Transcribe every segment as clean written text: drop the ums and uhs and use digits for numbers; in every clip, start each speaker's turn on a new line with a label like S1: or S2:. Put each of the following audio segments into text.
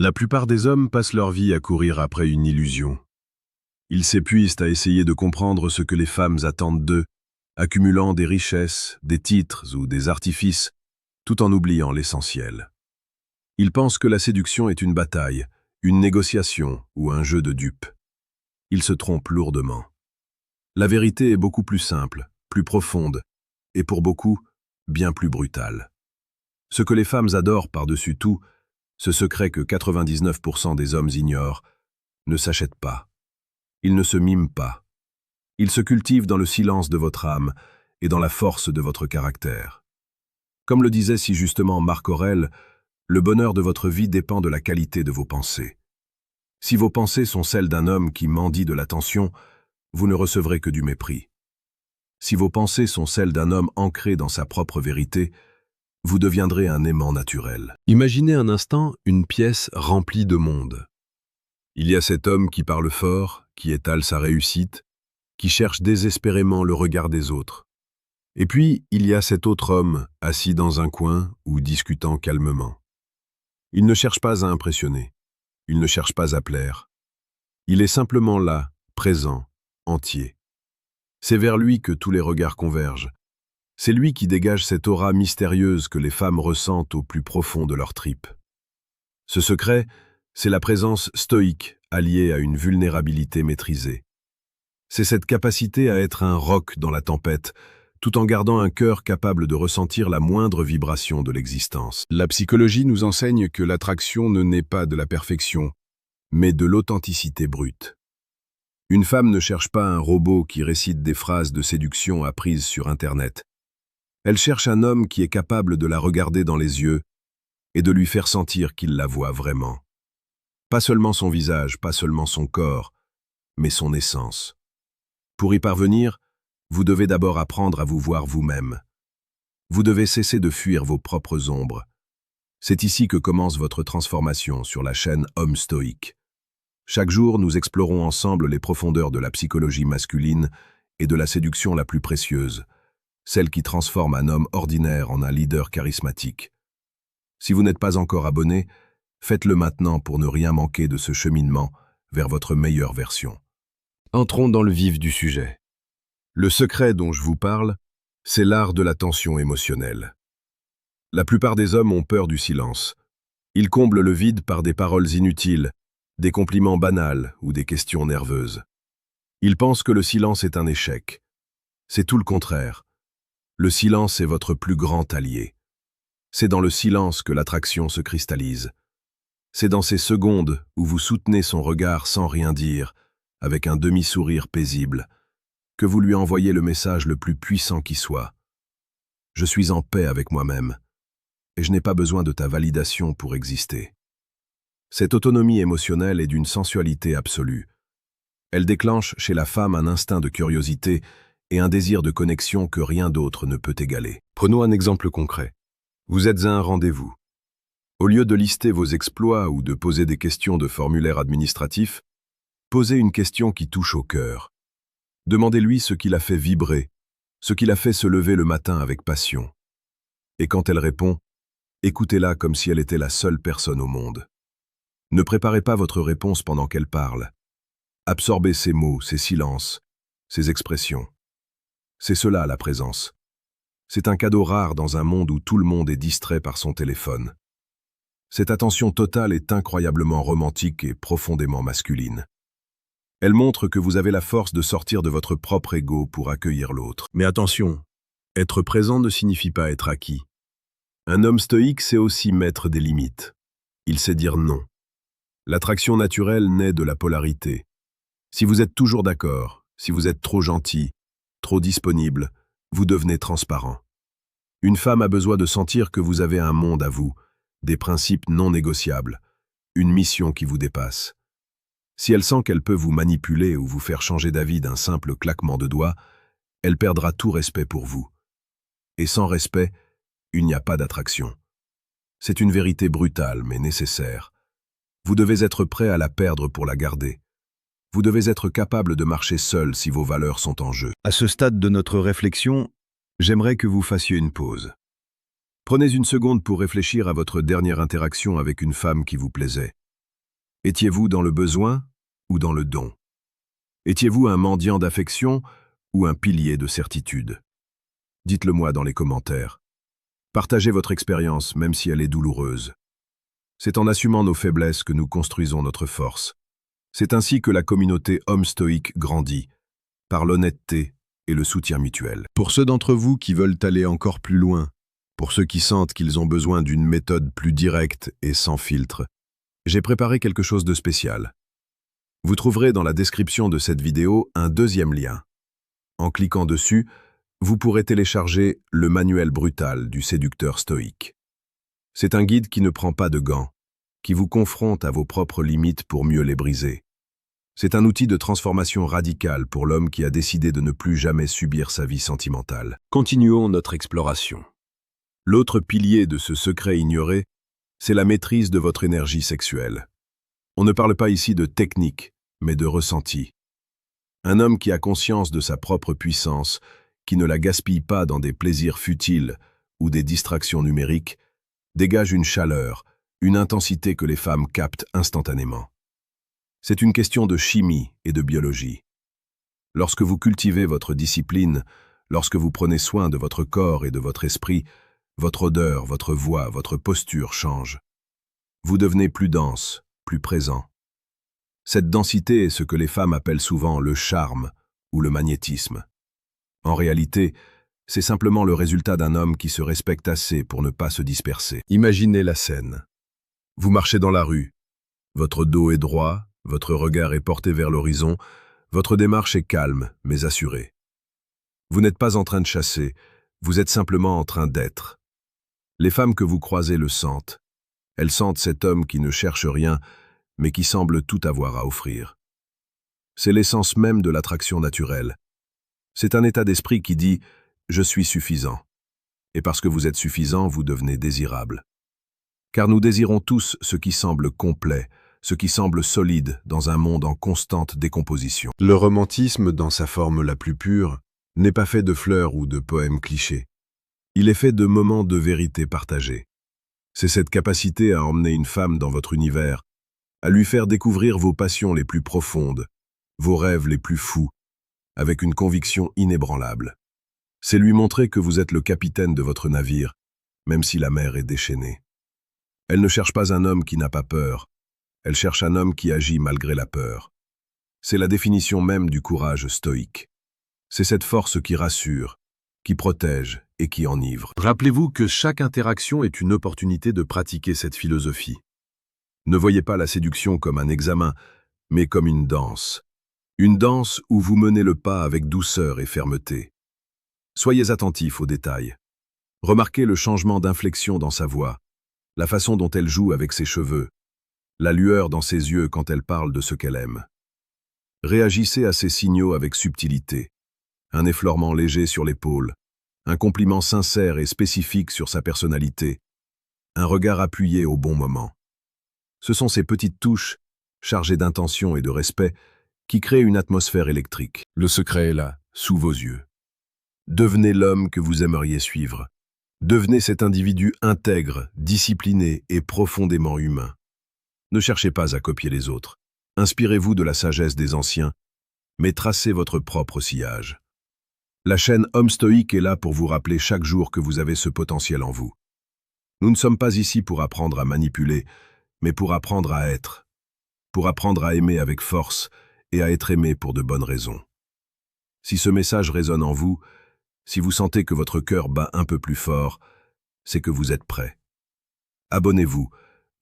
S1: La plupart des hommes passent leur vie à courir après une illusion. Ils s'épuisent à essayer de comprendre ce que les femmes attendent d'eux, accumulant des richesses, des titres ou des artifices, tout en oubliant l'essentiel. Ils pensent que la séduction est une bataille, une négociation ou un jeu de dupes. Ils se trompent lourdement. La vérité est beaucoup plus simple, plus profonde, et pour beaucoup, bien plus brutale. Ce que les femmes adorent par-dessus tout, ce secret que 99% des hommes ignorent, ne s'achète pas. Ils ne se miment pas. Ils se cultivent dans le silence de votre âme et dans la force de votre caractère. Comme le disait si justement Marc Aurèle, le bonheur de votre vie dépend de la qualité de vos pensées. Si vos pensées sont celles d'un homme qui mendie de l'attention, vous ne recevrez que du mépris. Si vos pensées sont celles d'un homme ancré dans sa propre vérité, vous deviendrez un aimant naturel. Imaginez un instant une pièce remplie de monde. Il y a cet homme qui parle fort, qui étale sa réussite, qui cherche désespérément le regard des autres. Et puis, il y a cet autre homme, assis dans un coin ou discutant calmement. Il ne cherche pas à impressionner, il ne cherche pas à plaire. Il est simplement là, présent, entier. C'est vers lui que tous les regards convergent. C'est lui qui dégage cette aura mystérieuse que les femmes ressentent au plus profond de leurs tripes. Ce secret, c'est la présence stoïque alliée à une vulnérabilité maîtrisée. C'est cette capacité à être un roc dans la tempête, tout en gardant un cœur capable de ressentir la moindre vibration de l'existence. La psychologie nous enseigne que l'attraction ne naît pas de la perfection, mais de l'authenticité brute. Une femme ne cherche pas un robot qui récite des phrases de séduction apprises sur Internet. Elle cherche un homme qui est capable de la regarder dans les yeux et de lui faire sentir qu'il la voit vraiment. Pas seulement son visage, pas seulement son corps, mais son essence. Pour y parvenir, vous devez d'abord apprendre à vous voir vous-même. Vous devez cesser de fuir vos propres ombres. C'est ici que commence votre transformation sur la chaîne Homme Stoïque. Chaque jour, nous explorons ensemble les profondeurs de la psychologie masculine et de la séduction la plus précieuse, celle qui transforme un homme ordinaire en un leader charismatique. Si vous n'êtes pas encore abonné, faites-le maintenant pour ne rien manquer de ce cheminement vers votre meilleure version. Entrons dans le vif du sujet. Le secret dont je vous parle, c'est l'art de la tension émotionnelle. La plupart des hommes ont peur du silence. Ils comblent le vide par des paroles inutiles, des compliments banals ou des questions nerveuses. Ils pensent que le silence est un échec. C'est tout le contraire. Le silence est votre plus grand allié. C'est dans le silence que l'attraction se cristallise. C'est dans ces secondes où vous soutenez son regard sans rien dire, avec un demi-sourire paisible, que vous lui envoyez le message le plus puissant qui soit. Je suis en paix avec moi-même, et je n'ai pas besoin de ta validation pour exister. Cette autonomie émotionnelle est d'une sensualité absolue. Elle déclenche chez la femme un instinct de curiosité et un désir de connexion que rien d'autre ne peut égaler. Prenons un exemple concret. Vous êtes à un rendez-vous. Au lieu de lister vos exploits ou de poser des questions de formulaire administratif, posez une question qui touche au cœur. Demandez-lui ce qui l'a fait vibrer, ce qui l'a fait se lever le matin avec passion. Et quand elle répond, écoutez-la comme si elle était la seule personne au monde. Ne préparez pas votre réponse pendant qu'elle parle. Absorbez ses mots, ses silences, ses expressions. C'est cela la présence. C'est un cadeau rare dans un monde où tout le monde est distrait par son téléphone. Cette attention totale est incroyablement romantique et profondément masculine. Elle montre que vous avez la force de sortir de votre propre ego pour accueillir l'autre. Mais attention, être présent ne signifie pas être acquis. Un homme stoïque sait aussi mettre des limites. Il sait dire non. L'attraction naturelle naît de la polarité. Si vous êtes toujours d'accord, si vous êtes trop gentil, trop disponible, vous devenez transparent. Une femme a besoin de sentir que vous avez un monde à vous, des principes non négociables, une mission qui vous dépasse. Si elle sent qu'elle peut vous manipuler ou vous faire changer d'avis d'un simple claquement de doigts, elle perdra tout respect pour vous. Et sans respect, il n'y a pas d'attraction. C'est une vérité brutale mais nécessaire. Vous devez être prêt à la perdre pour la garder. Vous devez être capable de marcher seul si vos valeurs sont en jeu. À ce stade de notre réflexion, j'aimerais que vous fassiez une pause. Prenez une seconde pour réfléchir à votre dernière interaction avec une femme qui vous plaisait. Étiez-vous dans le besoin ou dans le don? Étiez-vous un mendiant d'affection ou un pilier de certitude? Dites-le moi dans les commentaires. Partagez votre expérience, même si elle est douloureuse. C'est en assumant nos faiblesses que nous construisons notre force. C'est ainsi que la communauté Homme Stoïque grandit, par l'honnêteté et le soutien mutuel. Pour ceux d'entre vous qui veulent aller encore plus loin, pour ceux qui sentent qu'ils ont besoin d'une méthode plus directe et sans filtre, j'ai préparé quelque chose de spécial. Vous trouverez dans la description de cette vidéo un deuxième lien. En cliquant dessus, vous pourrez télécharger le manuel brutal du séducteur stoïque. C'est un guide qui ne prend pas de gants, qui vous confronte à vos propres limites pour mieux les briser. C'est un outil de transformation radicale pour l'homme qui a décidé de ne plus jamais subir sa vie sentimentale. Continuons notre exploration. L'autre pilier de ce secret ignoré, c'est la maîtrise de votre énergie sexuelle. On ne parle pas ici de technique, mais de ressenti. Un homme qui a conscience de sa propre puissance, qui ne la gaspille pas dans des plaisirs futiles ou des distractions numériques, dégage une chaleur, une intensité que les femmes captent instantanément. C'est une question de chimie et de biologie. Lorsque vous cultivez votre discipline, lorsque vous prenez soin de votre corps et de votre esprit, votre odeur, votre voix, votre posture changent. Vous devenez plus dense, plus présent. Cette densité est ce que les femmes appellent souvent le charme ou le magnétisme. En réalité, c'est simplement le résultat d'un homme qui se respecte assez pour ne pas se disperser. Imaginez la scène. Vous marchez dans la rue. Votre dos est droit, votre regard est porté vers l'horizon, votre démarche est calme, mais assurée. Vous n'êtes pas en train de chasser, vous êtes simplement en train d'être. Les femmes que vous croisez le sentent. Elles sentent cet homme qui ne cherche rien, mais qui semble tout avoir à offrir. C'est l'essence même de l'attraction naturelle. C'est un état d'esprit qui dit « je suis suffisant ». Et parce que vous êtes suffisant, vous devenez désirable. Car nous désirons tous ce qui semble complet, ce qui semble solide dans un monde en constante décomposition. Le romantisme, dans sa forme la plus pure, n'est pas fait de fleurs ou de poèmes clichés. Il est fait de moments de vérité partagés. C'est cette capacité à emmener une femme dans votre univers, à lui faire découvrir vos passions les plus profondes, vos rêves les plus fous, avec une conviction inébranlable. C'est lui montrer que vous êtes le capitaine de votre navire, même si la mer est déchaînée. Elle ne cherche pas un homme qui n'a pas peur, elle cherche un homme qui agit malgré la peur. C'est la définition même du courage stoïque. C'est cette force qui rassure, qui protège et qui enivre. Rappelez-vous que chaque interaction est une opportunité de pratiquer cette philosophie. Ne voyez pas la séduction comme un examen, mais comme une danse. Une danse où vous menez le pas avec douceur et fermeté. Soyez attentifs aux détails. Remarquez le changement d'inflexion dans sa voix, la façon dont elle joue avec ses cheveux, la lueur dans ses yeux quand elle parle de ce qu'elle aime. Réagissez à ces signaux avec subtilité. Un effleurement léger sur l'épaule, un compliment sincère et spécifique sur sa personnalité, un regard appuyé au bon moment. Ce sont ces petites touches, chargées d'intention et de respect, qui créent une atmosphère électrique. Le secret est là, sous vos yeux. Devenez l'homme que vous aimeriez suivre. Devenez cet individu intègre, discipliné et profondément humain. Ne cherchez pas à copier les autres. Inspirez-vous de la sagesse des anciens, mais tracez votre propre sillage. La chaîne Homme Stoïque est là pour vous rappeler chaque jour que vous avez ce potentiel en vous. Nous ne sommes pas ici pour apprendre à manipuler, mais pour apprendre à être. Pour apprendre à aimer avec force et à être aimé pour de bonnes raisons. Si ce message résonne en vous, si vous sentez que votre cœur bat un peu plus fort, c'est que vous êtes prêt. Abonnez-vous,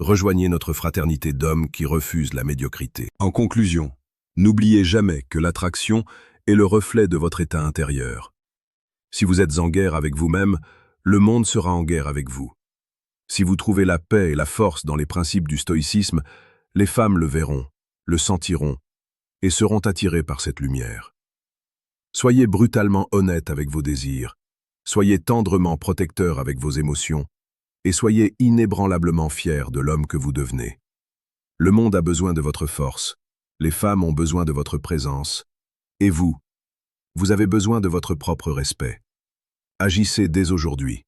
S1: rejoignez notre fraternité d'hommes qui refusent la médiocrité. En conclusion, n'oubliez jamais que l'attraction est le reflet de votre état intérieur. Si vous êtes en guerre avec vous-même, le monde sera en guerre avec vous. Si vous trouvez la paix et la force dans les principes du stoïcisme, les femmes le verront, le sentiront et seront attirées par cette lumière. Soyez brutalement honnête avec vos désirs, soyez tendrement protecteur avec vos émotions et soyez inébranlablement fiers de l'homme que vous devenez. Le monde a besoin de votre force, les femmes ont besoin de votre présence, et vous avez besoin de votre propre respect. Agissez dès aujourd'hui.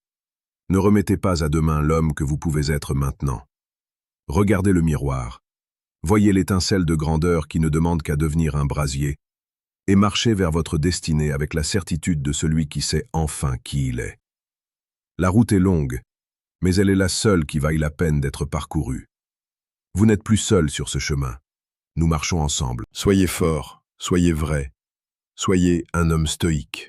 S1: Ne remettez pas à demain l'homme que vous pouvez être maintenant. Regardez le miroir. Voyez l'étincelle de grandeur qui ne demande qu'à devenir un brasier, et marchez vers votre destinée avec la certitude de celui qui sait enfin qui il est. La route est longue, mais elle est la seule qui vaille la peine d'être parcourue. Vous n'êtes plus seul sur ce chemin. Nous marchons ensemble. Soyez fort, soyez vrai, soyez un homme stoïque.